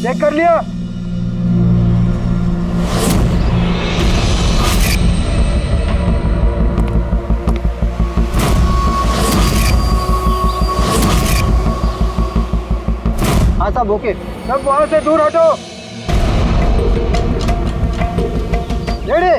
Check कर लिया? हाँ साहब ओके। सब वहां से दूर हटो। रेडी?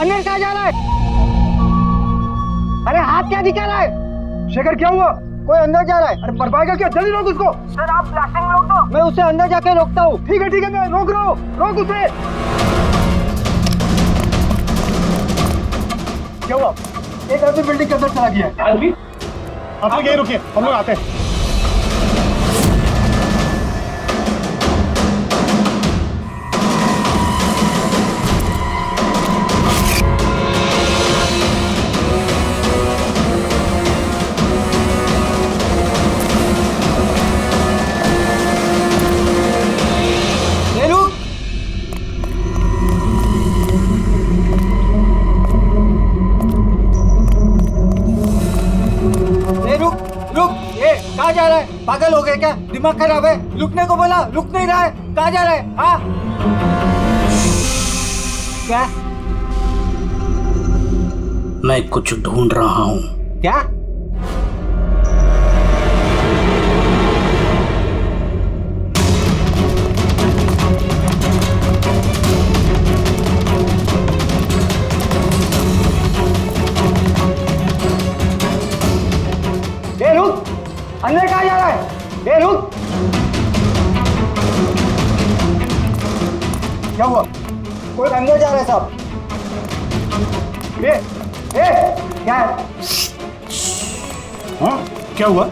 अंदर कहाँ जा रहा है? अरे हाथ क्या दिखा रहा है? शेखर क्या हुआ? कोई अंदर जा रहा है। अरे बर्बाद क्या? जल्दी रोक उसको। सर आप ब्लास्टिंग रोक दो। मैं उसे अंदर जाके रोकता हूँ। ठीक है मैं रोक रहा हूँ। रोक उसे। क्या हुआ? एक आदमी बिल्डिंग के अंदर चला गया है। आदमी? आप लोग यहीं रुकिए, हम लोग आते हैं। कहाँ जा रहा है? पागल हो गए क्या? दिमाग खराब है? रुकने को बोला, रुक नहीं रहा है। कहाँ जा रहा है? हाँ? क्या? मैं कुछ ढूंढ रहा हूँ। क्या? रुक। अंदर कहाँ जा रहा है? रुक। क्या हुआ? कोई अंदर जा रहा है साहब। क्या है? हाँ क्या हुआ?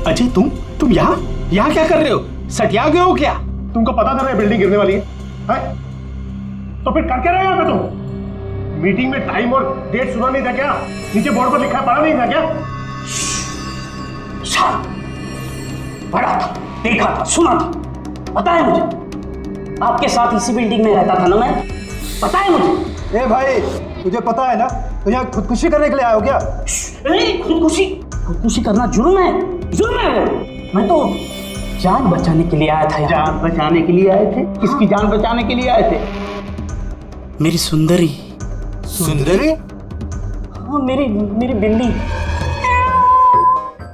अजय तुम यहाँ क्या कर रहे हो? सटिया गए हो क्या? तुमको पता था ना बिल्डिंग गिरने वाली है? तो फिर कर क्या रहे हो यहाँ पे तुम? मीटिंग में टाइम और डेट सुना नहीं था क्या? नीचे बोर्ड पर लिखा पढ़ा नहीं था क्या? पढ़ा था, देखा था, सुना था। पता है मुझे, आपके साथ इसी बिल्डिंग में रहता था ना मैं। पता है मुझे। भाई तुझे पता है ना तो यहाँ खुदकुशी करने के लिए आए हो क्या? खुदकुशी करना जुर्म है। जुर्म है वो। मैं तो जान बचाने के लिए आया था। जान बचाने के लिए आए थे? किसकी जान बचाने के लिए आए थे? मेरी सुंदरी। सुंदरी? हाँ मेरी बिल्ली।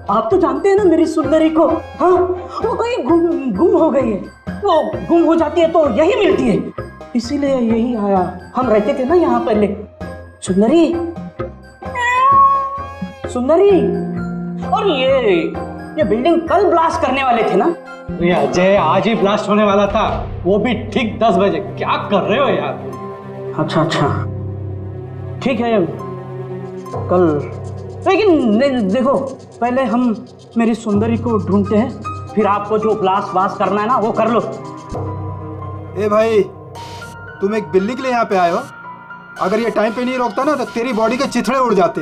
आप तो जानते हैं ना मेरी सुंदरी को। हाँ वो कहीं गुम हो गई है। वो गुम हो जाती है तो यही मिलती है, इसीलिए यही आया। हम रहते थे ना यहाँ पहले। सुंदरी और ये बिल्डिंग कल ब्लास्ट करने वाले थे ना? अजय आज ही ब्लास्ट होने वाला था, वो भी ठीक 10 बजे। क्या कर रहे हो यार? अच्छा ठीक है कल, लेकिन देखो पहले हम मेरी सुंदरी को ढूंढते हैं, फिर आपको जो ब्लास्ट करना है ना वो कर लो। भाई तुम एक बिल्ली के लिए यहाँ पे आए हो? अगर ये टाइम पे नहीं रोकता ना तो तेरी बॉडी के चिथड़े उड़ जाते।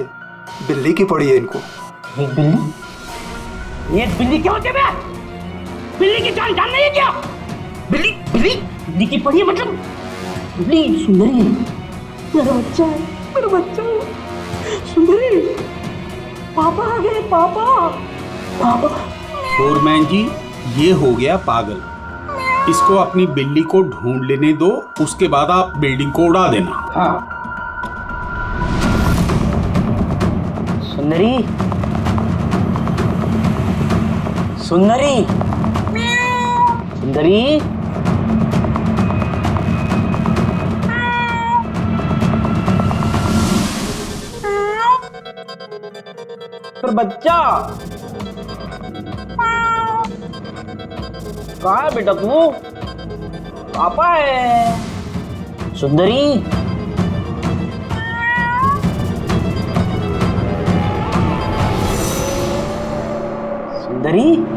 बिल्ली की पड़ी है इनको। एक बिल्ली? ये बिल्ली क्या होती है? बिल्ली की जान नहीं है क्या? बिल्ली की पड़ी है मतलब? बिल्ली सुंदरी है, मेरा बच्चा है। सुंदरी, पापा आ गए। पापा। फोरमैन जी ये हो गया पागल, इसको अपनी बिल्ली को ढूंढ लेने दो, उसके बाद आप बिल्डिंग को उड़ा देना। हाँ। सुंदरी पर बच्चा कहाँ है बेटा तू? पापा है। सुंदरी सुंदरी।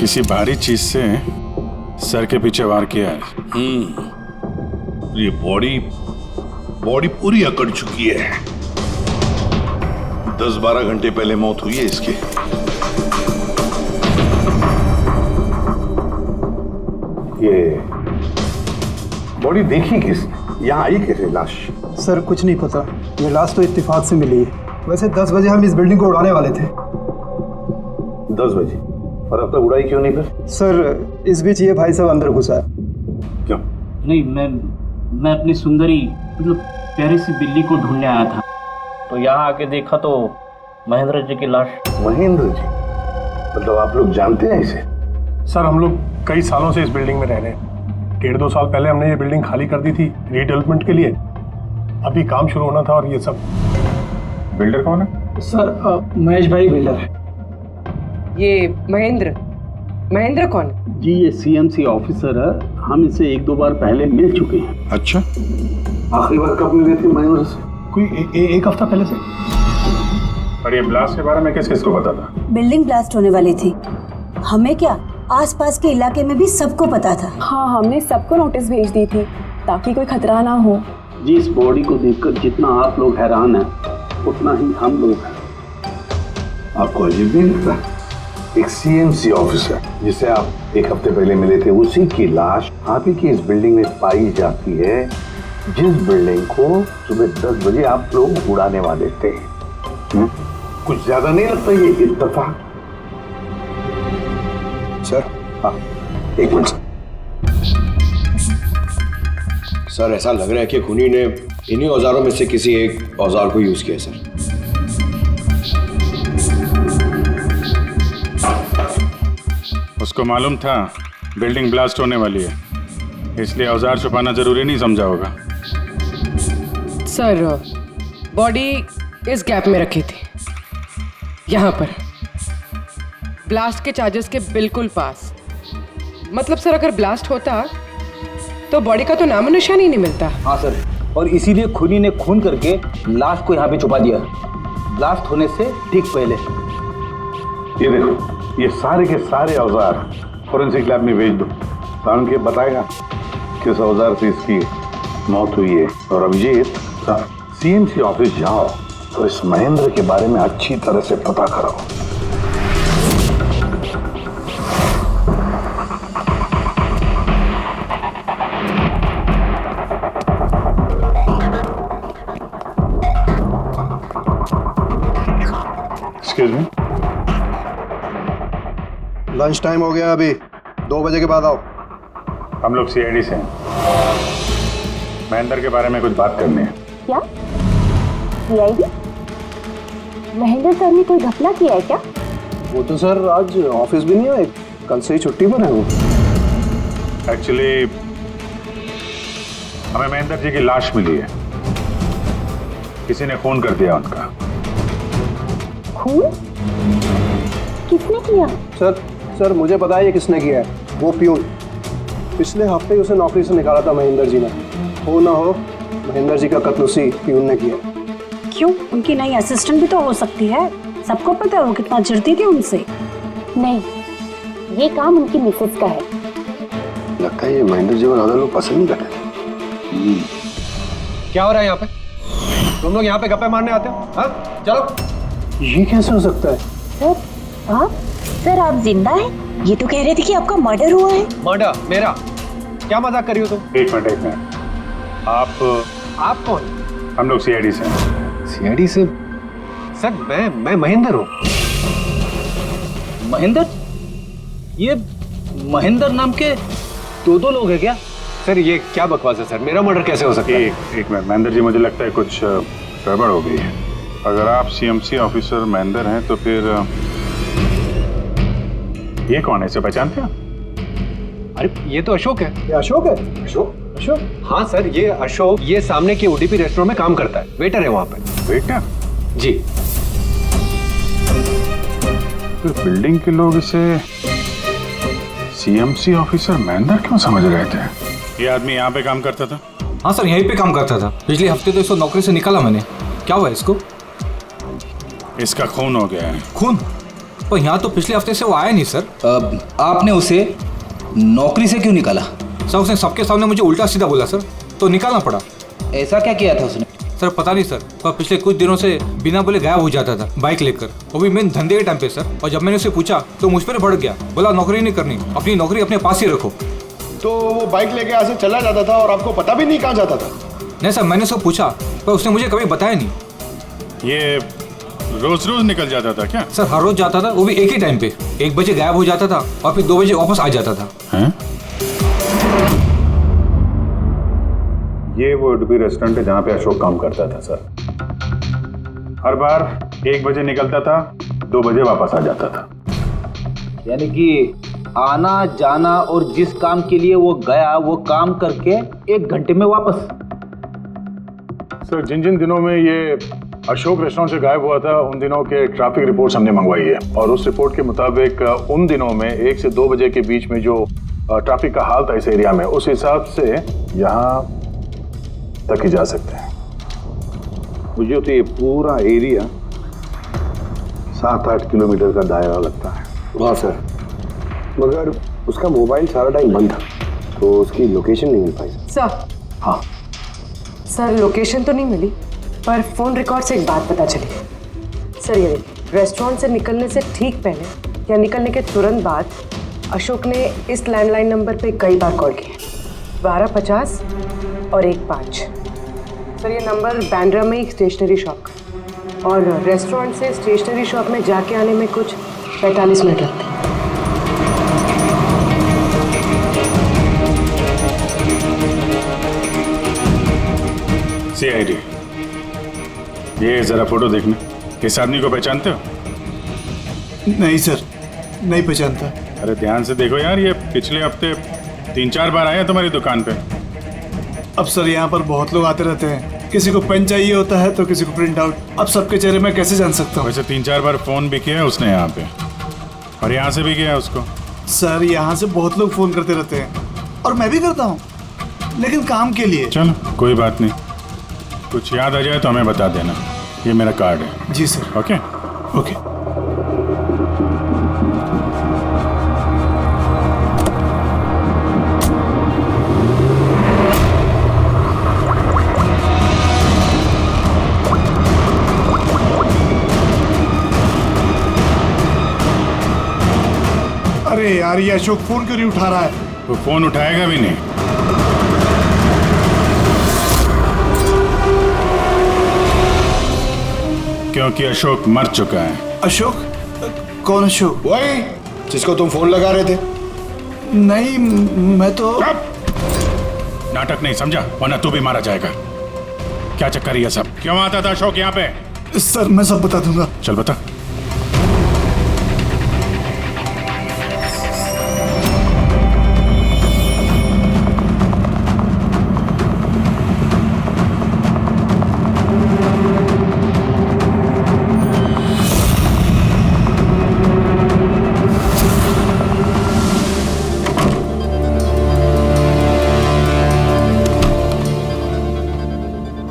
किसी भारी चीज से सर के पीछे वार किया है। ये बॉडी पूरी अकड़ चुकी है। 10-12 घंटे पहले मौत हुई है इसकी। ये बॉडी देखी किसने? यहाँ आई कैसे लाश? सर कुछ नहीं पता, ये लाश तो इत्तेफाक से मिली है। वैसे 10 बजे हम इस बिल्डिंग को उड़ाने वाले थे। 10 बजे? और अब तक उड़ाई क्यों नहीं फिर? सर इस बीच ये भाई साहब अंदर घुसा है। क्यों? नहीं, मैं अपनी सुंदरी मतलब प्यारी सी बिल्ली को ढूंढने आया था, तो यहाँ आके देखा तो महेंद्र जी की लाश। महेंद्र जी? मतलब आप लोग जानते हैं इसे? सर हम लोग कई सालों से इस बिल्डिंग में रह रहे हैं। 1.5-2 साल पहले हमने ये बिल्डिंग खाली कर दी थी रीडेवलपमेंट के लिए। अभी काम शुरू होना था और ये सब। बिल्डर कौन है? सर महेश भाई बिल्डर है। ये महेंद्र कौन? जी ये सीएमसी ऑफिसर है, हम इसे 1-2 बार पहले मिल चुके हैं। अच्छा, आखिरी बार कब मिले थे महेंद्र से? कोई एक हफ्ता पहले से। और ये ब्लास्ट के बारे में किस किस को पता था? बिल्डिंग ब्लास्ट होने वाली थी, हमें क्या आसपास के इलाके में भी सबको पता था। हाँ, हमने सबको नोटिस भेज दी थी ताकि कोई खतरा ना हो। जी इस बॉडी को देखकर जितना आप लोग हैरान हैं उतना ही हम लोग हैं। आपको अजीब नहीं लगता? एक सीएमसी ऑफिसर जिसे आप 1 हफ्ते पहले मिले थे, उसी की लाश आप ही की इस बिल्डिंग में पाई जाती है, जिस बिल्डिंग को सुबह 10 बजे आप लोग उड़ाने वाले थे। कुछ ज्यादा नहीं लगता ये इत्तेफाक? सर हाँ, एक मिनट सर, ऐसा लग रहा है कि खूनी ने इन्हीं औजारों में से किसी एक औजार को यूज किया सर। उसको मालूम था बिल्डिंग ब्लास्ट होने वाली है, इसलिए औजार छुपाना जरूरी नहीं समझा होगा। सर बॉडी इस गैप में रखी थी, यहाँ पर ब्लास्ट के चार्जेस के बिल्कुल पास। मतलब सर अगर ब्लास्ट होता तो बॉडी का तो नामो निशान ही नहीं मिलता। हाँ सर, और इसीलिए खूनी ने खून करके लाश को यहाँ पे छुपा दिया ब्लास्ट होने से ठीक पहले। ये देखो, ये सारे के सारे औजार फोरेंसिक लैब में भेज दो। साउंड के बताएगा किस औजार से इसकी मौत हुई है। और अभिजीत, सीएमसी ऑफिस जाओ तो इस महेंद्र के बारे में अच्छी तरह से पता कराओ। एक्सक्यूज मी, लंच टाइम हो गया, अभी 2 बजे के बाद आओ। हम लोग सीआईडी से हैं। महेंद्र के बारे में कुछ बात करनी है। क्या सीआईडी? महेंद्र सर ने कोई घपला किया है क्या? वो तो सर आज ऑफिस भी नहीं आए, कल से ही छुट्टी पर है वो। एक्चुअली हमें महेंद्र जी की लाश मिली है, किसी ने खून कर दिया उनका। खून? किसने किया? सर मुझे पता है ये किसने किया है, वो प्यून। पिछले हफ्ते ही उसे नौकरी से निकाला था महेंद्र जी ने। हो ना हो महेंद्र जी का कत्ल उसी प्यून ने किया। क्यों, उनकी नई असिस्टेंट भी तो हो सकती है, सबको पता है वो कितना चिढ़ती थी उनसे। नहीं, ये काम उनकी मिसेस का है। लगता है ये महेंद्र जी को ज्यादा लोग पसंद नहीं करते। क्या हो रहा है यहाँ पे? तुम लोग यहाँ पे गप्पे मारने आते हो? हाँ चलो। ये कैसे हो सकता है? सर आप जिंदा हैं? ये तो कह रहे थे कि आपका मर्डर हुआ है। मर्डर मेरा? क्या मजाक कर रही हो तुम? एक मिनट, आप कौन? हम लोग सीआईडी से हैं। सीआईडी से? सर मैं महेंद्र हूँ। महेंद्र? ये महेंद्र नाम के 2 लोग हैं क्या? सर ये क्या बकवास है सर, मेरा मर्डर कैसे हो सकता है? एक मिनट महेंद्र जी, मुझे लगता है कुछ गड़बड़ हो गई है। अगर आप सीएमसी ऑफिसर महेंद्र हैं तो फिर ये कौन है, इसे पहचानते हैं? अरे ये तो अशोक है। ये अशोक है? अशोक? अशोक? हाँ सर, ये अशोक ये सामने के ओडीपी रेस्टोरेंट में काम करता है, वेटर है वहाँ पे। वेटर? जी। फिर बिल्डिंग के लोग इसे सीएमसी ऑफिसर महेंद्र क्यों समझ रहे थे? ये आदमी यहाँ पे काम करता था? हाँ सर, यहीं पे काम करता था। पिछले हफ्ते तो इसको नौकरी से निकाला मैंने। क्या हुआ इसको? इसका खून हो गया है। खून? पर यहाँ तो पिछले हफ्ते से वो आया नहीं सर। आपने उसे नौकरी से क्यों निकाला? सर उसने सबके सामने मुझे उल्टा सीधा बोला सर, तो निकालना पड़ा। ऐसा क्या किया था उसने? सर पता नहीं सर, पर पिछले कुछ दिनों से बिना बोले गायब हो जाता था बाइक लेकर, वो भी मेन धंधे के टाइम पे सर। और जब मैंने उसे पूछा तो मुझ पर भड़क गया, बोला नौकरी नहीं करनी, अपनी नौकरी अपने पास ही रखो। तो वो बाइक लेके यहाँ से चला जाता था और आपको पता भी नहीं कहाँ जाता था? नहीं सर, मैंने उसको पूछा पर उसने मुझे कभी बताया नहीं। ये रोज रोज निकल जाता था क्या? सर हर रोज जाता था, वो भी एक ही टाइम पे। 1 बजे गायब हो जाता था और फिर 2 बजे वापस आ जाता था। हैं? ये वो उडुपी रेस्टोरेंट है जहाँ पे अशोक काम करता था सर। हर बार 1 बजे निकलता था, 2 बजे वापस आ जाता था। यानी कि आना जाना और जिस काम के लिए वो गया वो काम करके 1 घंटे में वापस। सर जिन जिन दिनों में ये अशोक रेस्टोरेंट से गायब हुआ था उन दिनों के ट्रैफिक रिपोर्ट्स हमने मंगवाई है, और उस रिपोर्ट के मुताबिक उन दिनों में 1 से 2 बजे के बीच में जो ट्रैफिक का हाल था इस एरिया में, उस हिसाब से यहाँ तक ही जा सकते हैं। मुझे तो ये पूरा एरिया 7-8 किलोमीटर का दायरा लगता है। वाह सर, मगर उसका मोबाइल सारा टाइम बंद था, तो उसकी लोकेशन नहीं मिल पाई सर। हाँ सर लोकेशन तो नहीं मिली, पर फोन रिकॉर्ड से एक बात पता चली। सर ये रेस्टोरेंट से निकलने से ठीक पहले या निकलने के तुरंत बाद अशोक ने इस लैंडलाइन नंबर पे कई बार कॉल किया, 1250 और 15। सर ये नंबर बैंड्रा में एक स्टेशनरी शॉप का, और रेस्टोरेंट से स्टेशनरी शॉप में जाके आने में कुछ 45 मिनट लगते हैं। CID, ये जरा फोटो देखना। इस आदमी को पहचानते हो? नहीं सर, नहीं पहचानता। अरे ध्यान से देखो यार, ये पिछले हफ्ते 3-4 बार आया तुम्हारी दुकान पे। अब सर यहाँ पर बहुत लोग आते रहते हैं, किसी को पेन चाहिए होता है तो किसी को प्रिंट आउट। अब सबके चेहरे में कैसे जान सकता हूँ? वैसे 3-4 बार फोन भी किया है उसने यहाँ पे, और यहाँ से भी किया है उसको। सर यहाँ से बहुत लोग फोन करते रहते हैं, और मैं भी करता हूँ, लेकिन काम के लिए। चलो कोई बात नहीं, कुछ याद आ जाए तो हमें बता देना। ये मेरा कार्ड है। जी सर। Okay okay. अरे यार, ये अशोक फोन क्यों नहीं उठा रहा है? वो फोन उठाएगा भी नहीं। क्योंकि अशोक मर चुका है। अशोक? कौन अशोक? वही जिसको तुम फोन लगा रहे थे। नहीं, मैं तो नाटक नहीं समझा, वरना तू भी मारा जाएगा। क्या चक्कर है ये सब? क्यों आता था अशोक यहाँ पे? सर मैं सब बता दूंगा। चल बता।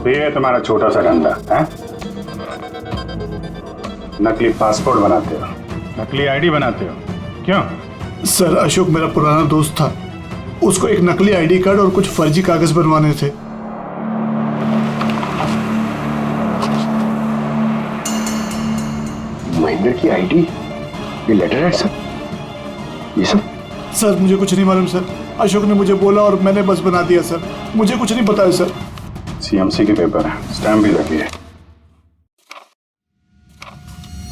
ये तुम्हारा छोटा सा धंधा है? नकली पासपोर्ट बनाते हो, नकली आईडी बनाते हो, क्यों? सर अशोक मेरा पुराना दोस्त था, उसको एक नकली आईडी कार्ड और कुछ फर्जी कागज बनवाने थे। महेंद्र की आईडी, ये लेटर है सर, ये सब? सर मुझे कुछ नहीं मालूम सर, अशोक ने मुझे बोला और मैंने बस बना दिया सर, मुझे कुछ नहीं पता है सर। सीएमसी के पेपर है, स्टैम्प भी लगी है।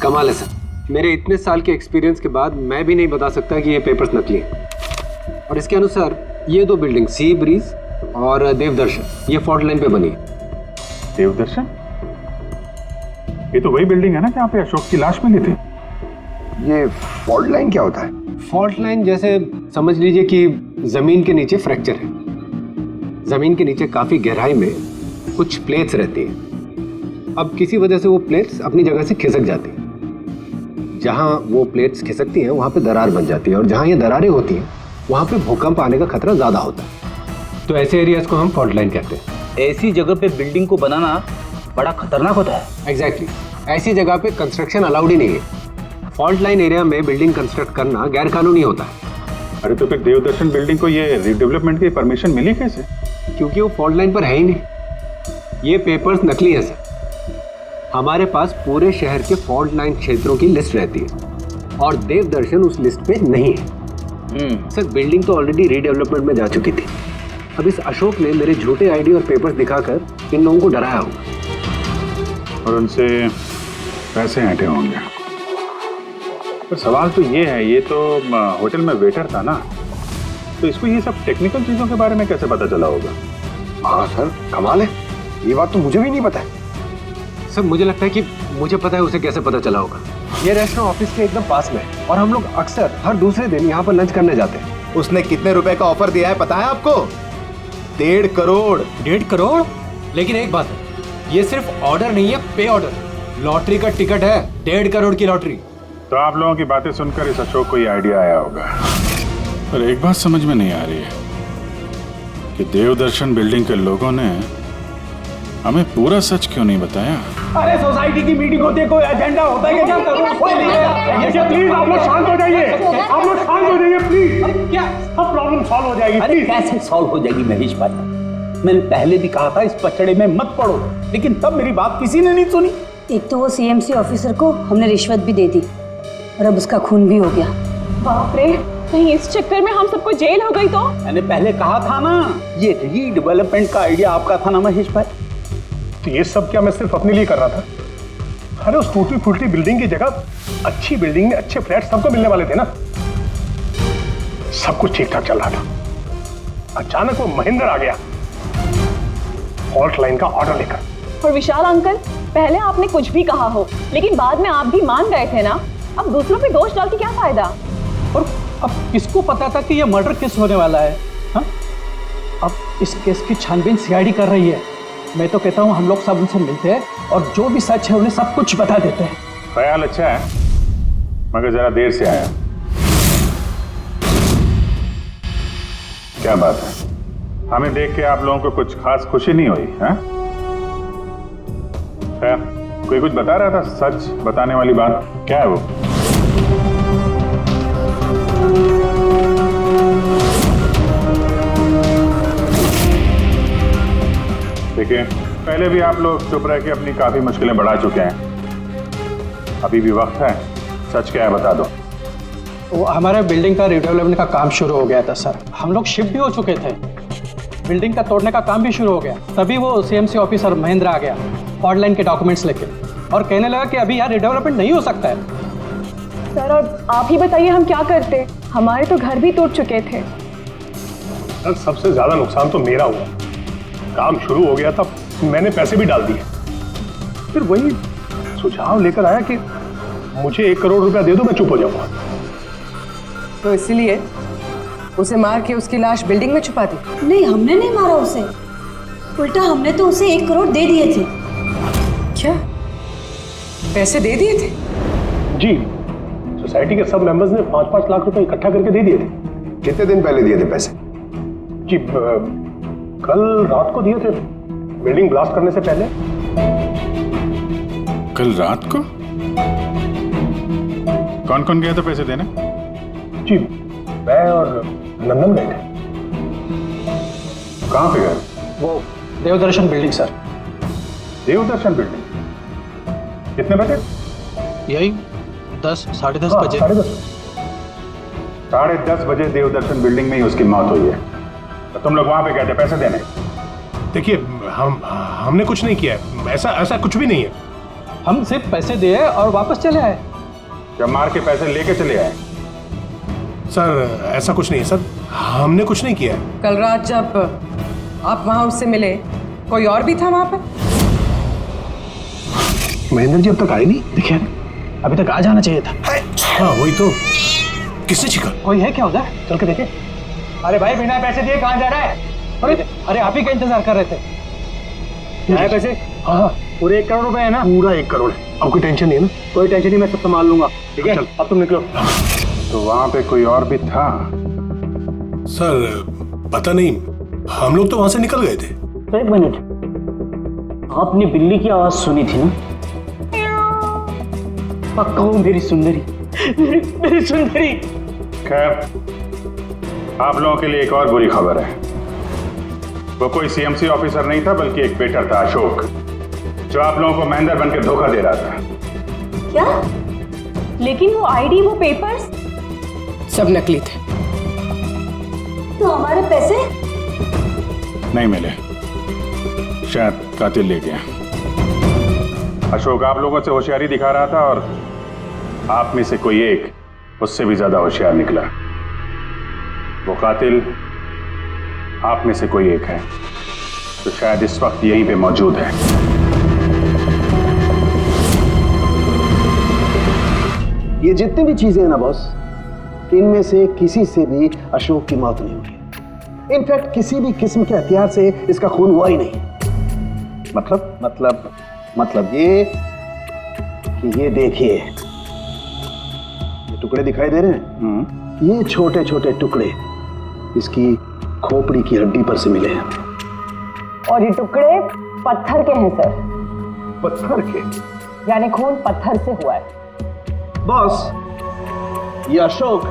कमाल है सर, मेरे इतने साल के एक्सपीरियंस के बाद मैं भी नहीं बता सकता कि ये पेपर्स नकली हैं। और इसके अनुसार ये 2 बिल्डिंग सी ब्रीज और देवदर्शन ये फॉल्ट लाइन पे बनी है। देवदर्शन? ये तो वही बिल्डिंग है ना जहाँ पे अशोक की लाश मिली थी। ये फॉल्ट लाइन क्या होता है? फॉल्ट लाइन जैसे समझ लीजिए कि जमीन के नीचे फ्रैक्चर है। जमीन के नीचे काफी गहराई में कुछ प्लेट्स रहती हैं। अब किसी वजह से वो प्लेट्स अपनी जगह से खिसक जाती हैं। जहां वो प्लेट्स खिसकती हैं वहां पे दरार बन जाती है, और जहां ये दरारें होती हैं वहां पे भूकंप आने का खतरा ज्यादा होता है। तो ऐसे एरियाज को हम फॉल्ट लाइन कहते हैं। ऐसी जगह पे बिल्डिंग को बनाना बड़ा खतरनाक होता है। एग्जैक्टली, ऐसी जगह पे कंस्ट्रक्शन अलाउड ही नहीं है। फॉल्ट लाइन एरिया में बिल्डिंग कंस्ट्रक्ट करना गैर कानूनी होता है। अरे तो फिर देवदर्शन बिल्डिंग को ये रीडेवलपमेंट की परमिशन मिली कैसे? क्योंकि वो फॉल्ट लाइन पर है ही नहीं। ये पेपर्स नकली है सर। हमारे पास पूरे शहर के फॉल्ट लाइन क्षेत्रों की लिस्ट रहती है और देवदर्शन उस लिस्ट पे नहीं है। सर बिल्डिंग तो ऑलरेडी रीडेवलपमेंट में जा चुकी थी। अब इस अशोक ने मेरे झूठे आईडी और पेपर्स दिखाकर इन लोगों को डराया होगा और उनसे पैसे ऐंठे होंगे। पर सवाल तो ये है, ये तो होटल में वेटर था ना, तो इसको ये सब टेक्निकल चीजों के बारे में कैसे पता चला होगा? हाँ सर, कमाल है, ये बात तो मुझे भी नहीं पता है। सर मुझे लगता है कि मुझे पता है उसे कैसे पता चला होगा। ये रेस्टोरेंट ऑफिस के एकदम पास में है और हम लोग अक्सर हर दूसरे दिन यहाँ पर लंच करने जाते हैं। उसने कितने रुपए का ऑफर दिया है पता है आपको? 1.5 करोड़। 1.5 करोड़? लेकिन एक बात है, ये सिर्फ ऑर्डर नहीं है, पे ऑर्डर। लॉटरी का टिकट है, 1.5 करोड़ की लॉटरी। तो आप लोगों की बातें सुनकर इस अशोक को ये आइडिया आया होगा। पर एक बात समझ में नहीं आ रही है कि देवदर्शन बिल्डिंग के लोगों ने हमें पूरा सच क्यों नहीं बताया? अरे सोसाइटी की मीटिंग होती है, कोई एजेंडा होता है क्या? प्लीज आप लोग शांत हो जाइए, आप लोग शांत हो जाइए प्लीज। क्या सब प्रॉब्लम सॉल्व हो जाएगी? अरे कैसे सॉल्व हो जाएगी महेश भाई? मैंने पहले भी कहा था इस पचड़े में मत पड़ो, लेकिन तब मेरी बात किसी ने नहीं सुनी। एक तो वो सीएमसी ऑफिसर को हमने रिश्वत भी दे दी और अब उसका खून भी हो गया। बाप रे, कहीं इस चक्कर में हम सबको जेल हो गई तो? मैंने पहले कहा था ना, ये रीडेवलपमेंट का आइडिया आपका था ना महेश भाई? तो ये सब क्या मैं सिर्फ अपने लिए कर रहा था? अरे उस टूटी फूटी बिल्डिंग की जगह अच्छी बिल्डिंग में अच्छे फ्लैट सबको मिलने वाले थे ना। सब कुछ ठीक ठाक चल रहा था। अचानक वो महेंद्र आ गया फॉल्ट लाइन का ऑर्डर लेकर। और विशाल अंकल, पहले आपने कुछ भी कहा हो, लेकिन बाद में आप भी मान गए थे ना। अब दूसरों पे दोष डाल के क्या फायदा? और अब किसको पता था कि ये मर्डर केस होने वाला है? हाँ? अब इस केस की छानबीन सीआईडी कर रही है। मैं तो कहता हूँ हम लोग सब उनसे मिलते हैं और जो भी सच है उन्हें सब कुछ बता देते हैं। ख्याल अच्छा है, मगर जरा देर से आया। क्या बात है, हमें देख के आप लोगों को कुछ खास खुशी नहीं हुई? है कोई कुछ बता रहा था, सच बताने वाली बात क्या है वो? देखिए, पहले भी आप लोग चुप रह के अपनी काफी मुश्किलें बढ़ा चुके हैं। अभी भी वक्त है, सच क्या है बता दो। वो हमारे बिल्डिंग का रिडेवलपमेंट का काम शुरू हो गया था सर। हम लोग शिफ्ट भी हो चुके थे, बिल्डिंग का तोड़ने का काम भी शुरू हो गया। तभी वो सीएमसी ऑफिसर महेंद्र आ गया फॉल्ट लाइन के डॉक्यूमेंट्स लेके और कहने लगा कि अभी यहाँ रिडेवलपमेंट नहीं हो सकता है। सर अब आप ही बताइए हम क्या करते? हमारे तो घर भी टूट चुके थे। सर सबसे ज्यादा नुकसान तो मेरा हुआ। काम शुरू हो गया था, मैंने पैसे भी डाल दिए। फिर वही सुझाव लेकर आया कि मुझे 1 करोड़ रुपया दे दो, मैं चुप हो जाऊंगा। तो इसीलिए उसे मार के उसकी लाश बिल्डिंग में छुपा दी? नहीं, हमने नहीं मारा उसे, उल्टा हमने तो उसे 1 करोड़ दे दिए थे। क्या पैसे दे दिए थे? जी, सोसाइटी के सब मेंबर्स ने 5-5 लाख रुपए इकट्ठा करके दे दिए थे। कितने दिन पहले दिए थे पैसे? जी कल रात को दिए थे, बिल्डिंग ब्लास्ट करने से पहले। कल रात को? कौन कौन गया था पैसे देने? जी मैं और नंदन गए थे। कहाँ पे गए? वो देवदर्शन बिल्डिंग सर। देवदर्शन बिल्डिंग? कितने बजे? यही 10 साढ़े 10 बजे। 10:30 बजे देवदर्शन बिल्डिंग में ही उसकी मौत हुई है। तो तुम लोग वहां पे गए थे पैसे देने? देखिए हमने कुछ नहीं किया है, ऐसा कुछ भी नहीं है। हम सिर्फ पैसे दिए और वापस चले आए। जब मार के पैसे लेके चले आए? सर ऐसा कुछ नहीं है सर, हमने कुछ नहीं किया है। कल रात जब आप वहां उससे मिले, कोई और भी था वहां पर? महेंद्र जी अब तक आए नहीं, देखिए अभी तक आ जाना चाहिए था। हाँ वही तो, किसने छिका? कोई है क्या उधर? चल के देखे। अरे भाई बिना पैसे दिए कहाँ जा रहा है? अरे आप ही का इंतजार कर रहे थे। क्या है पैसे? हाँ पूरे 1 करोड़ रुपए है ना? पूरा 1 करोड़ है। अब कोई टेंशन नहीं है ना? कोई टेंशन नहीं, मैं सब संभाल लूंगा। ठीक है अब तुम निकलो। तो वहां पे कोई और भी था? सर पता नहीं, हम लोग तो वहां से निकल गए थे। 1 मिनट, आपने बिल्ली की आवाज सुनी थी ना? पक्का वो मेरी सुंदरी, मेरी सुंदरी। खैर, आप लोगों के लिए एक और बुरी खबर है। वो कोई सीएमसी ऑफिसर नहीं था, बल्कि एक वेटर था, अशोक, जो आप लोगों को महेंद्र बनकर धोखा दे रहा था। क्या? लेकिन वो आईडी, वो पेपर्स सब नकली थे। तो हमारे पैसे? नहीं मिले, शायद कातिल ले गया। अशोक आप लोगों से होशियारी दिखा रहा था और आप में से कोई एक उससे भी ज्यादा होशियार निकला। वो कातिल आप में से कोई एक है, तो शायद इस वक्त यहीं पे मौजूद है। ये जितनी भी चीजें हैं ना बॉस, इनमें से किसी से भी अशोक की मौत नहीं हुई। इनफैक्ट किसी भी किस्म के हथियार से इसका खून हुआ ही नहीं। मतलब ये कि ये देखिए, ये टुकड़े दिखाई दे रहे हैं? ये छोटे छोटे टुकड़े इसकी खोपड़ी की हड्डी पर से मिले हैं। और ये टुकड़े पत्थर के हैं सर। पत्थर के? यानी खून पत्थर से हुआ है। बॉस, ये अशोक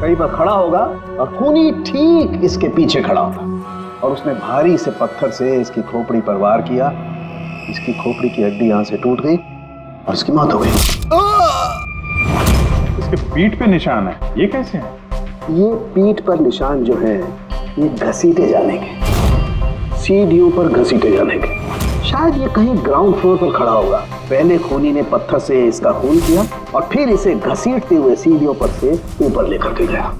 कहीं पर खड़ा होगा और खूनी ठीक इसके पीछे खड़ा होगा और उसने भारी से पत्थर से इसकी खोपड़ी पर वार किया। इसकी खोपड़ी की हड्डी यहां से टूट गई और इसकी मौत हो गई। इसके पीठ पे निशान है, ये कैसे है? ये पीठ पर निशान जो है, ये घसीटे जाने के, सीढ़ियों पर घसीटे जाने के। शायद ये कहीं ग्राउंड फ्लोर पर खड़ा होगा। पहले खूनी ने पत्थर से इसका खून किया और फिर इसे घसीटते हुए सीढ़ियों पर से ऊपर लेकर के गया।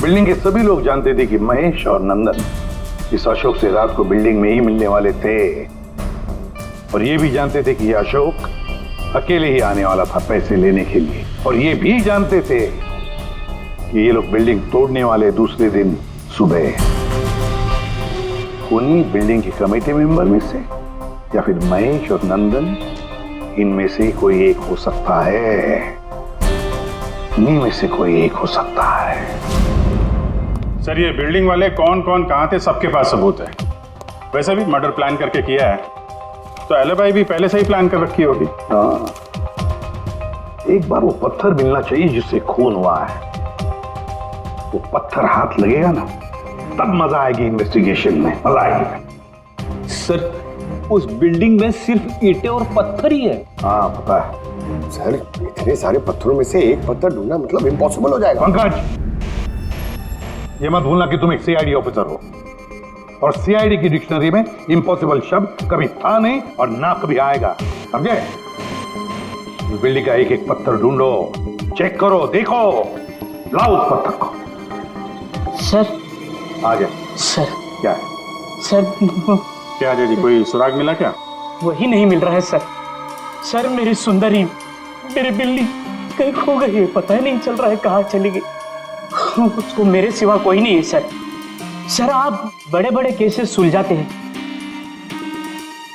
बिल्डिंग के सभी लोग जानते थे कि महेश और नंदन इस अशोक से रात को बिल्डिंग में ही मिलने वाले थे, और ये भी जानते थे कि ये अशोक अकेले ही आने वाला था पैसे लेने के लिए, और ये भी जानते थे कि ये लोग बिल्डिंग तोड़ने वाले दूसरे दिन सुबह। खूनी बिल्डिंग के कमेटी मेंबर में से या फिर महेश और नंदन, इनमें से कोई एक हो सकता है। इन्हीं में से कोई एक हो सकता है। सर ये बिल्डिंग वाले कौन कौन कहां थे, सबके पास सबूत है। वैसे भी मर्डर प्लान करके किया है, तो एलिबाई भी पहले से ही प्लान कर रखी होगी। हाँ, एक बार वो पत्थर मिलना चाहिए जिससे खून हुआ है। वो पत्थर हाथ लगेगा ना, तब मजा आएगी इन्वेस्टिगेशन में, मजा आएगी। सर उस बिल्डिंग में सिर्फ ईंटें और पत्थर ही है। हाँ पता है सर, इतने सारे पत्थरों में से एक पत्थर ढूंढना मतलब इम्पॉसिबल हो जाएगा। पंकज, ये मत भूलना कि तुम एक सीआईडी ऑफिसर हो, और सीआईडी की डिक्शनरी में इम्पॉसिबल शब्द कभी था नहीं और ना कभी आएगा, समझे? इस बिल्डिंग का एक एक पत्थर ढूंढो, चेक करो, देखो, लाओ उस पत्थर को। सर आ गया। सर क्या है? सर क्या जी, कोई सुराग मिला क्या? वही नहीं मिल रहा है सर। सर मेरी सुंदरी, मेरी बिल्ली कहीं खो गई है, पता ही नहीं चल रहा है कहाँ चली गई। उसको मेरे सिवा कोई नहीं है सर। सर आप बड़े बड़े केसेस सुलझाते हैं,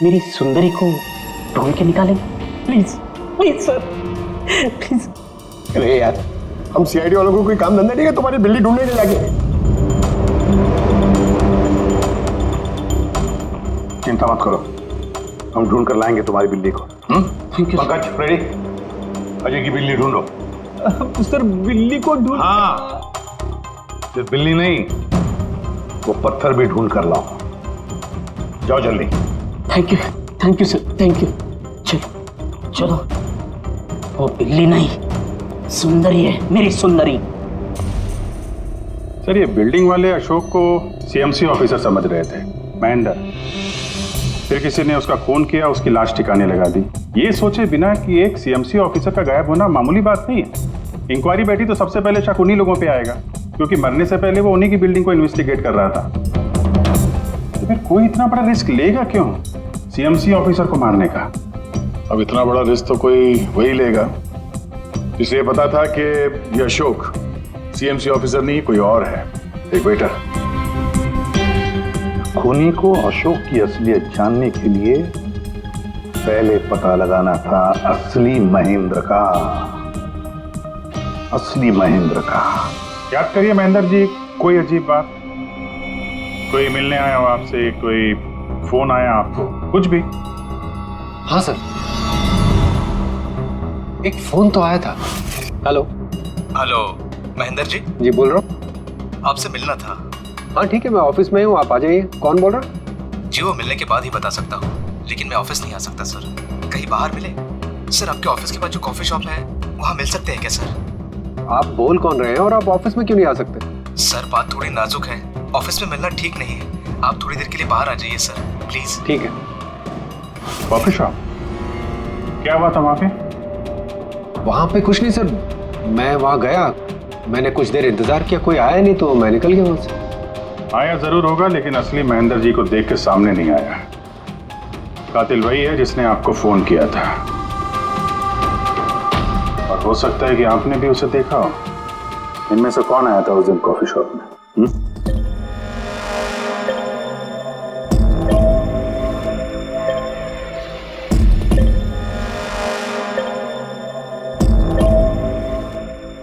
मेरी सुंदरी को ढूंढ के निकालेंगे प्लीज, प्लीज सर, प्लीज। अरे यार, हम सीआईडी वालों को कोई काम धंधा नहीं है तुम्हारी बिल्ली ढूंढने के जाके। चिंता मत करो, हम ढूंढ कर लाएंगे तुम्हारी बिल्ली को। पंकज, रेडी? अजय की बिल्ली ढूंढो। सर बिल्ली को ढूंढ? हाँ, सिर्फ बिल्ली नहीं, वो पत्थर भी ढूंढ कर लाओ। जाओ जल्दी। Thank you sir, thank you. चलो चलो, वो बिल्ली नहीं सुंदरी है, मेरी सुंदरी। सर ये बिल्डिंग वाले अशोक को सीएमसी ऑफिसर समझ रहे थे, महेंद्र। फिर किसी ने उसका खून किया, उसकी लाश ठिकाने लगा दी, ये सोचे बिना कि एक सीएमसी ऑफिसर का गायब होना मामूली बात नहीं है। इंक्वायरी बैठी तो सबसे पहले शक उन्हीं लोगों पे आएगा, क्योंकि मरने से पहले वो उन्हीं की बिल्डिंग को इन्वेस्टिगेट कर रहा था। तो फिर कोई इतना बड़ा रिस्क लेगा क्यों सीएमसी ऑफिसर को मारने का? अब इतना बड़ा रिस्क तो कोई वही लेगा। इसलिए पता था कि ये अशोक सीएमसी ऑफिसर नहीं कोई और है, एक वेटर। खूनी को अशोक की असलियत जानने के लिए पहले पता लगाना था असली महेंद्र का। असली महेंद्र का। याद करिए महेंद्र जी, कोई अजीब बात, कोई मिलने आया हो आपसे, कोई फोन आया आपको, कुछ भी? हाँ सर, एक फोन तो आया था। Hello hello Mahendra ji. जी बोल रहा हूँ। आपसे मिलना था। हाँ ठीक है, मैं ऑफिस में हूँ, आप आ जाइए। कौन बोल रहा? जी वो मिलने के बाद ही बता सकता हूँ, लेकिन मैं ऑफिस नहीं आ सकता सर। कहीं बाहर मिले सर? आपके ऑफिस के पास जो कॉफी शॉप है वहाँ मिल सकते हैं क्या सर? आप बोल कौन रहे हैं और आप ऑफिस में क्यों नहीं आ सकते? सर बात थोड़ी नाजुक है, ऑफिस में मिलना ठीक नहीं है। आप थोड़ी देर के लिए बाहर आ जाइए सर, प्लीज। ठीक है। Coffee shop? क्या हुआ था वहाँ पे? वहाँ पे कुछ नहीं सर, मैं वहाँ गया, मैंने कुछ देर इंतजार किया, कोई आया नहीं तो मैं निकल गया वहाँ से। आया जरूर होगा, लेकिन असली महेंद्र जी को देख के सामने नहीं आया। कातिल वही है जिसने आपको फोन किया था, और हो सकता है कि आपने भी उसे देखा हो। इनमें से कौन आया था उस दिन कॉफी शॉप में?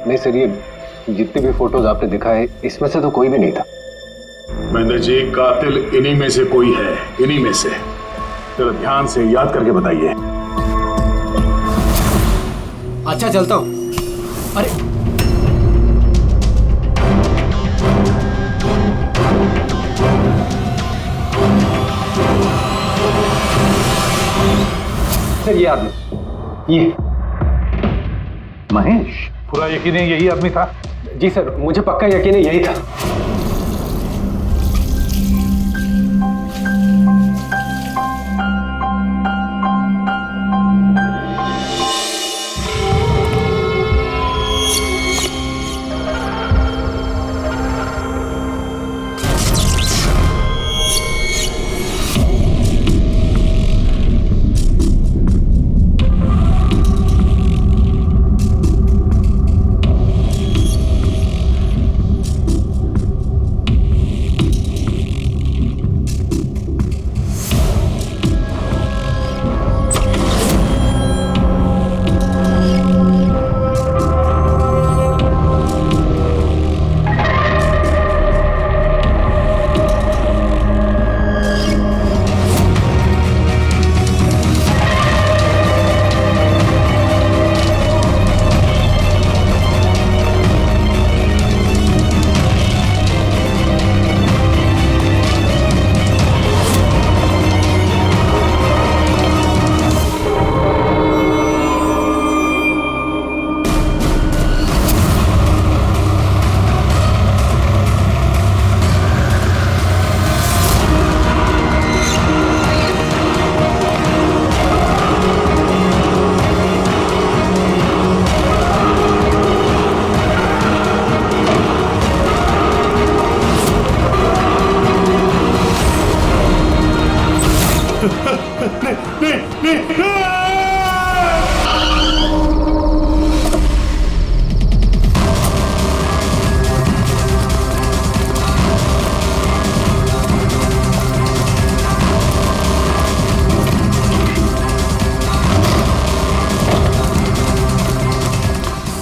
नहीं सर, ये जितने भी फोटोज आपने दिखाए इसमें से तो कोई भी नहीं था। महेंद्र जी, कातिल इन्हीं में से कोई है, इन्हीं में से। जरा ध्यान से याद करके बताइए। अच्छा चलता हूँ। अरे सर ये आदमी, ये महेश? पूरा यकीन है यही आदमी था? जी सर, मुझे पक्का यकीन है यही था।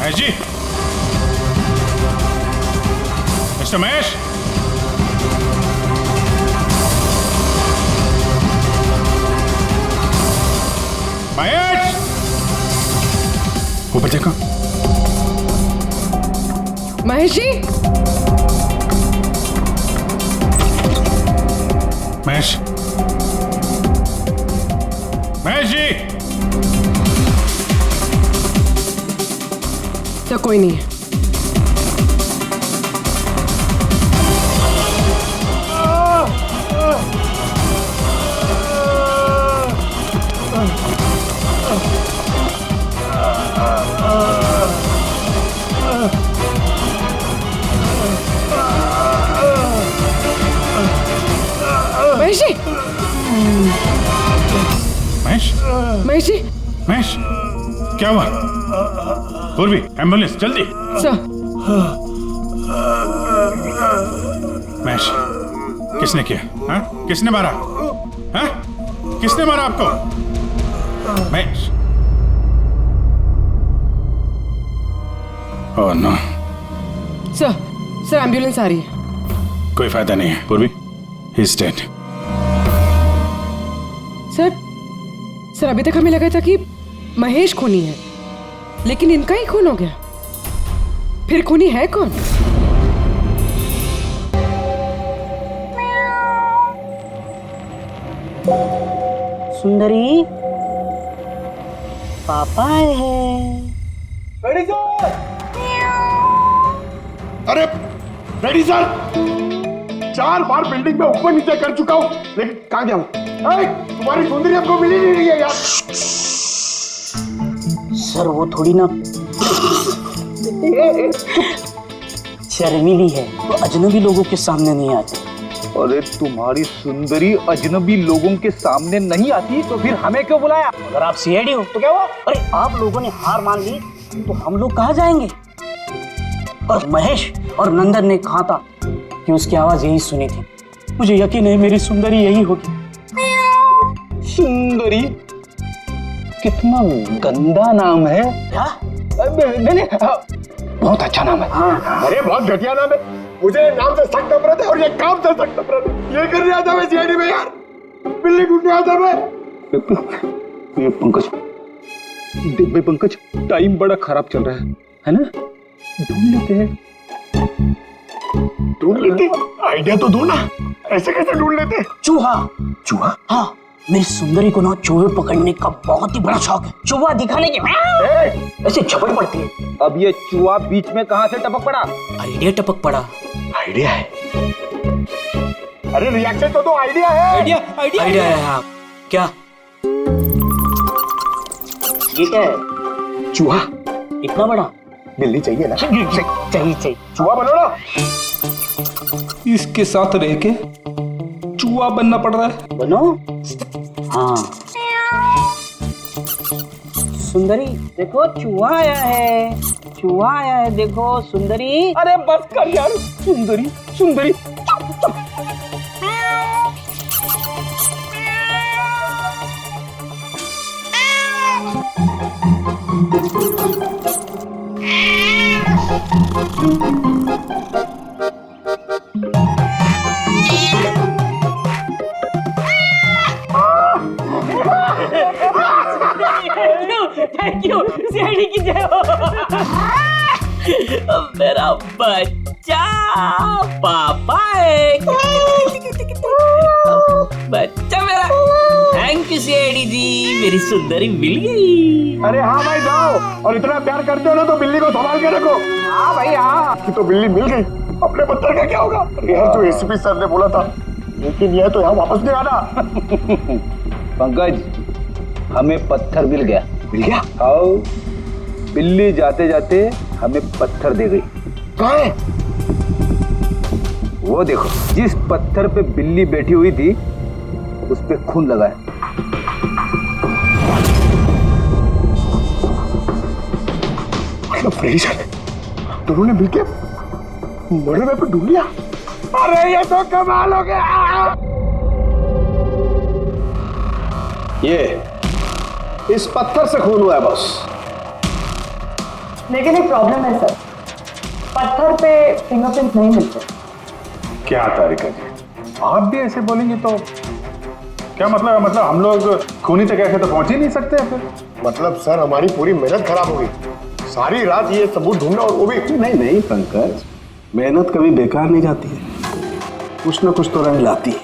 महेश जी, मिस्टर महेश, महेश, ऊपर देखो। महेश जी, महेश, महेश जी। क्या कोई नहीं है? महेश जी, महेश, महेश जी, महेश, क्या हुआ? पूर्वी, एम्बुलेंस जल्दी। सर। महेश, किसने किया? हाँ? किसने मारा? हाँ? किसने मारा आपको? Mahesh. Oh no. Sir ambulance आ रही है। कोई फायदा नहीं है पूर्वी, ही इज डेड। सर अभी तक हमें लगा था कि महेश खूनी है, लेकिन इनका ही खून हो गया। फिर खूनी है कौन? सुंदरी, पापा आए हैं। अरे रेडी सर, 4 बार बिल्डिंग में ऊपर नीचे कर चुका हूं, लेकिन कहां गया हूं? तुम्हारी सुंदरी हमको मिली नहीं रही है यार। सर वो थोड़ी ना शर्मीली है, वो अजनबी लोगों के सामने नहीं आती। अरे तुम्हारी सुंदरी अजनबी लोगों के सामने नहीं आती तो फिर हमें क्यों बुलाया? अगर आप सीआईडी हो तो क्या हुआ? अरे आप लोगों ने हार मान ली तो हम लोग कहाँ जाएंगे? और महेश और नंदन ने कहा था कि उसकी आवाज यही सुनी थी। मुझे यकीन है मेरी सुंदरी यही होगी। सुंदरी? कितना गंदा नाम है। क्या? नहीं, बहुत अच्छा नाम है। हाँ। अरे बहुत घटिया नाम है। मुझे नाम से सख्त नफरत है और ये काम से सख्त नफरत है। ये कर रहा था मैं सीआईडी में यार, बिल्ली ढूंढने आता मैं। ये पंकज, टाइम बड़ा खराब चल रहा है ना? ढूंढ लेते हैं। ढूंढ लेते? आइडिया तो दो ना, ऐसे कैसे ढूंढ लेते? चूहा। चूहा? हाँ, मेरी सुंदरी को ना चूहे पकड़ने का बहुत ही बड़ा शौक है। चूहा दिखाने के ऐसे झपट पड़ती है। अब ये चूहा बीच में कहां से टपक पड़ा? आइडिया टपक पड़ा। आइडिया है? अरे रिएक्शन तो दो, आइडिया है। आइडिया है। हाँ क्या? ये क्या है? चूहा। इतना बड़ा? बिल्ली चाहिए ना? चाहिए। चूहा बनो ना। इसके साथ रह के चूहा बनना पड़ रहा है। बनो? हाँ। सुंदरी देखो, चूहा आया है। चूहा आया है, देखो सुंदरी। अरे बस कर यार। सुंदरी। थैंक यू सीआईडी की जय हो। मेरा बच्चा पापा है। बच्चा मेरा। थैंक यू सीआईडी जी, मेरी सुंदरी मिल गई। अरे हाँ भाई जाओ, और इतना प्यार करते हो ना तो बिल्ली को संभाल के रखो। हाँ भाई हाँ। कि तो बिल्ली मिल गई, अपने पत्थर का क्या होगा? अरे यार जो एसीपी सर ने बोला था, लेकिन यह तो यहाँ वापस नहीं आना। पंकज, हमें पत्थर मिल गया। मिल गया? आओ, बिल्ली जाते जाते हमें पत्थर दे गई। कहाँ है? वो देखो, जिस पत्थर पे बिल्ली बैठी हुई थी उस पे खून लगा है। फ्रेडी सर, दोनों ने मिलकर मर्डर वेपन ढूंढ लिया। अरे ये तो कमाल हो गया। ये इस पत्थर से खून हुआ है बॉस। लेकिन एक प्रॉब्लम है सर, पत्थर पे फिंगरप्रिंट नहीं मिलते। क्या तारिका जी, आप भी ऐसे बोलेंगे तो क्या मतलब? मतलब हम लोग खूनी तक ऐसे तो पहुंच ही नहीं सकते फिर? मतलब सर हमारी पूरी मेहनत खराब हो गई। सारी रात ये सबूत ढूंढना, और वो भी नहीं पंकज, मेहनत कभी बेकार नहीं जाती है, कुछ ना कुछ तो रंग लाती है।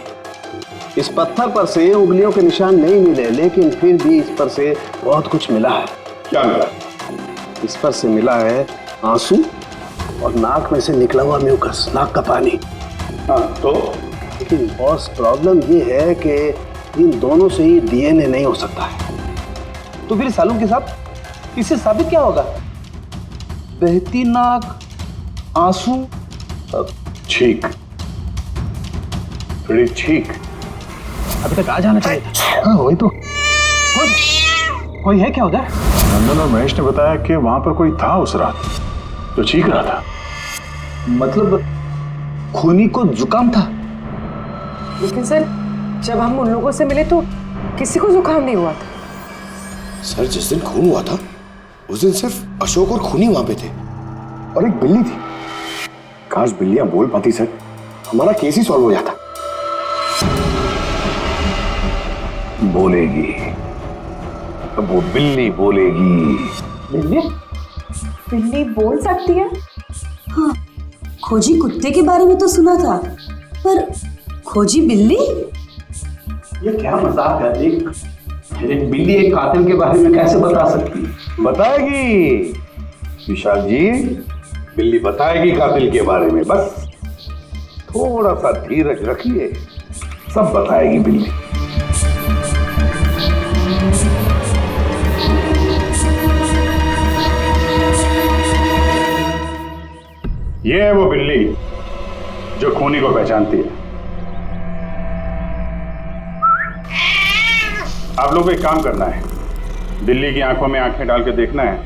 इस पत्थर पर से उंगलियों के निशान नहीं मिले, लेकिन फिर भी इस पर से बहुत कुछ मिला है। क्या मिला? इस पर से मिला है आंसू और नाक में से निकला हुआ म्यूकस, नाक का पानी। हाँ तो? लेकिन बॉस प्रॉब्लम ये है कि इन दोनों से ही डीएनए नहीं हो सकता है। तो फिर सालू के साथ इससे साबित क्या होगा? बहती नाक, आंसू, छींक, छींक। अभी तक आ जाना चाहिए था। हाँ वही तो। कोई है क्या उधर? नंदन और महेश ने बताया कि वहां पर कोई था उस रात जो चीख रहा था। मतलब खूनी को जुकाम था? लेकिन सर जब हम उन लोगों से मिले तो किसी को जुकाम नहीं हुआ था। सर जिस दिन खून हुआ था उस दिन सिर्फ अशोक और खूनी वहां पे थे और एक बिल्ली थी। काश बिल्लियां बोल पाती सर, हमारा केस ही सॉल्व हो जाता। बोलेगी, अब वो बिल्ली बोलेगी। बिल्ली? बिल्ली बोल सकती है? हाँ, खोजी कुत्ते के बारे में तो सुना था, पर खोजी बिल्ली? ये क्या मजाक है? एक बिल्ली एक कातिल के बारे में कैसे बता सकती है? बताएगी विशाल जी, बिल्ली बताएगी कातिल के बारे में। बस थोड़ा सा धीरज रखिए, सब बताएगी बिल्ली। ये है वो बिल्ली जो खूनी को पहचानती है। आप लोगों को एक काम करना है, बिल्ली की आंखों में आंखें डाल के देखना है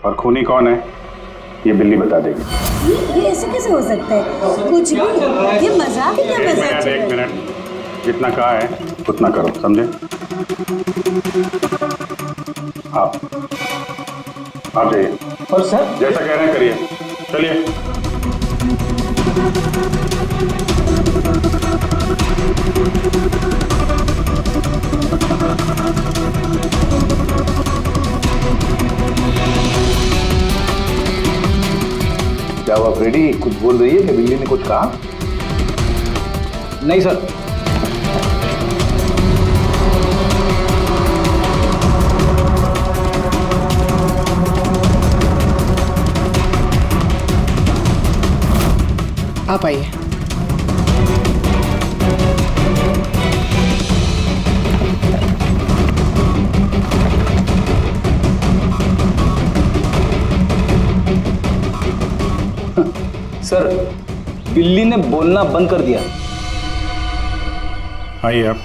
और खूनी कौन है ये बिल्ली बता देगी। ये ऐसे कैसे हो सकता है? कुछ भी, ये मजाक है क्या? मजाक? एक मिनट, जितना कहा है उतना करो, समझे? आप जाइए। और सर जैसा कह रहे हैं करिए, चलिए। क्या हुआ फ्रेडी, कुछ बोल रही है कि बिल्ली ने कुछ कहा? नहीं सर। आप आइए। सर बिल्ली ने बोलना बंद कर दिया। आइए आप।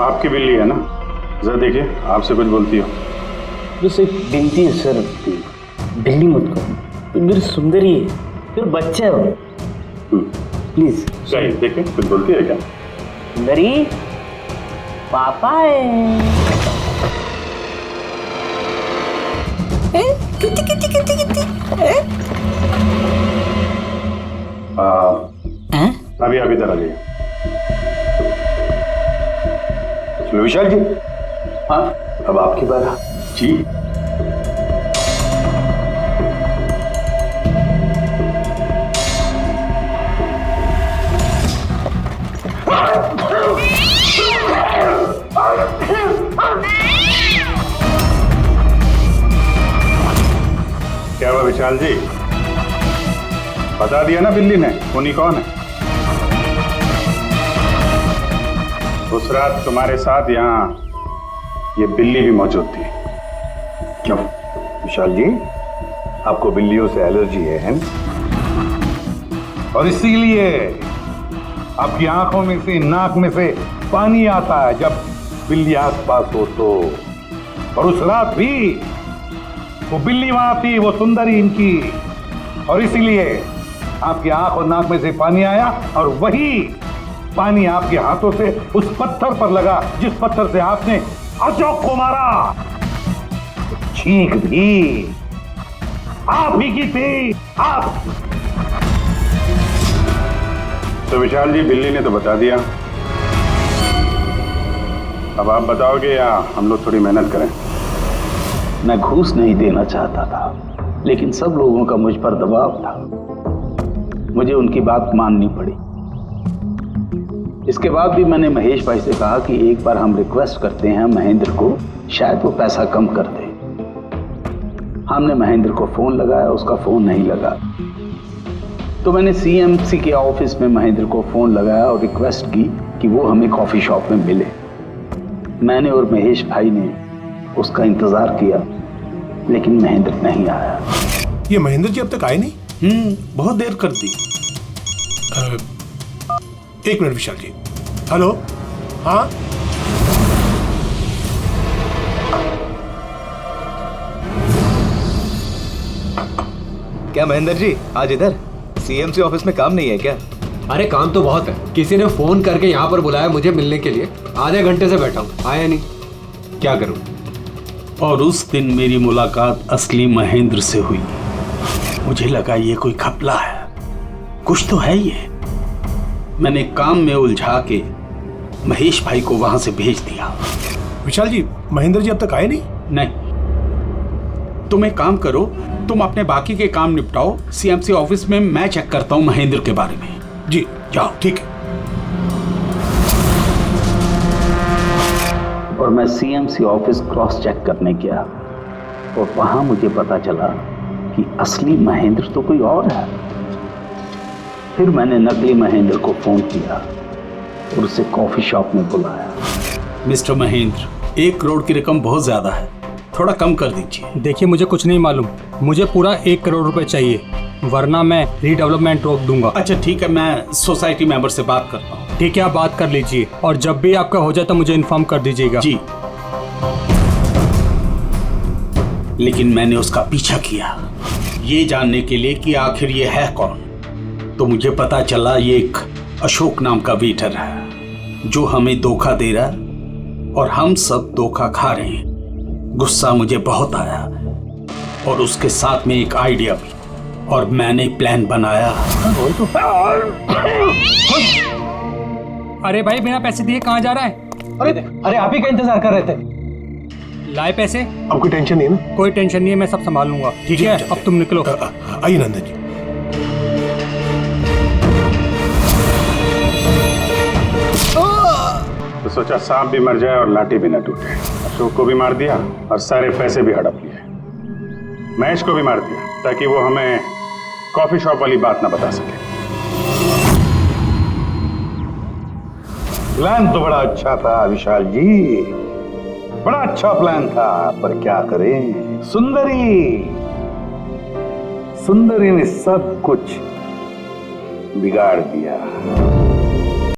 आपकी बिल्ली है ना? जरा देखिए, आपसे कुछ बोलती हो। बस एक विनती है सर, बिल्ली मत करो, मेरी सुंदरी है, फिर बच्चा है वो, प्लीज। सही, देखिए कुछ बोलती है क्या? सुंदरी पापा है। कितनी कितनी कितनी कितनी? अभी आप इधर आ जाइए। विशाल जी, हाँ अब आपकी बात। जी क्या हुआ विशाल जी? बता दिया ना बिल्ली ने खूनी कौन है? उस रात तुम्हारे साथ यहाँ ये बिल्ली भी मौजूद थी। क्यों विशाल जी, आपको बिल्लियों से एलर्जी है ना? और इसीलिए आपकी आंखों में से, नाक में से पानी आता है जब बिल्ली आसपास हो तो। और उस रात भी वो बिल्ली वहां थी, वो सुंदरी इनकी, और इसीलिए आपकी आंख और नाक में से पानी आया, और वही पानी आपके हाथों से उस पत्थर पर लगा जिस पत्थर से आपने अशोक को मारा। चीख भी आप ही की थी, आप। तो विशाल जी, बिल्ली ने तो बता दिया, अब आप बताओगे या हम लोग थोड़ी मेहनत करें? मैं घूस नहीं देना चाहता था, लेकिन सब लोगों का मुझ पर दबाव था, मुझे उनकी बात माननी पड़ी। इसके बाद भी मैंने महेश भाई से कहा कि एक बार हम रिक्वेस्ट करते हैं महेंद्र को, शायद वो पैसा कम कर दे। हमने महेंद्र को फोन लगाया, उसका फोन नहीं लगा, तो मैंने सीएमसी के ऑफिस में महेंद्र को फोन लगाया और रिक्वेस्ट की कि वो हमें कॉफी शॉप में मिले। मैंने और महेश भाई ने उसका इंतजार किया, लेकिन महेंद्र नहीं आया। ये महेंद्र जी अब तक आए नहीं? बहुत देर कर दी। एक मिनट विशाल जी, हेलो, हाँ क्या महेंद्र जी आज इधर सीएमसी ऑफिस में काम नहीं है क्या? अरे काम तो बहुत है। किसी ने फोन करके यहाँ पर बुलाया मुझे मिलने के लिए। आधे घंटे से बैठा हूँ, आया नहीं, क्या करूँ? और उस दिन मेरी मुलाकात असली महेंद्र से हुई। मुझे लगा ये कोई घपला है, कुछ तो है ये। मैंने काम में उलझा के महेश भाई को वहां से भेज दिया। विशाल जी, महेंद्र जी अब तक आए नहीं? नहीं, तुम एक काम करो, तुम अपने बाकी के काम निपटाओ। सीएमसी ऑफिस में मैं चेक करता हूँ महेंद्र के बारे में। जी जाओ, ठीक है। और मैं सीएमसी ऑफिस क्रॉस चेक करने गया और वहां मुझे पता चला कि असली महेंद्र तो कोई और है। फिर मैंने नकली महेंद्र को फोन किया और उसे कॉफी शॉप में बुलाया। मिस्टर महेंद्र, 1 करोड़ की रकम बहुत ज्यादा है, थोड़ा कम कर दीजिए। देखिए मुझे कुछ नहीं मालूम, मुझे पूरा 1 करोड़ रुपए चाहिए, वरना मैं रीडेवलपमेंट रोक दूंगा। अच्छा ठीक है, मैं सोसाइटी मेंबर से बात करता हूँ। ठीक है, आप बात कर लीजिए और जब भी आपका हो जाए तो मुझे इन्फॉर्म कर दीजिएगा। जी। लेकिन मैंने उसका पीछा किया ये जानने के लिए कि आखिर ये है कौन। तो मुझे पता चला ये एक अशोक नाम का वेटर है जो हमें धोखा दे रहा है और हम सब धोखा खा रहे हैं। गुस्सा मुझे बहुत आया और उसके साथ में एक आइडिया भी, और मैंने प्लान बनाया। अरे भाई, बिना पैसे दिए कहाँ जा रहा है? अरे आप ही का इंतजार कर रहे थे। लाए पैसे? अब कोई टेंशन नहीं है ना? कोई टेंशन नहीं है, मैं सब संभाल लूंगा। ठीक है, अब तुम निकलो। आइए नंदन जी। तो सोचा सांप भी मर जाए और लाठी भी न टूटे। अशोक को भी मार दिया और सारे पैसे भी हड़प लिए। महेश को भी मार दिया ताकि वो हमें कॉफी शॉप वाली बात ना बता सके। प्लान तो बड़ा अच्छा था विशाल जी, बड़ा अच्छा प्लान था, पर क्या करें, सुंदरी ने सब कुछ बिगाड़ दिया।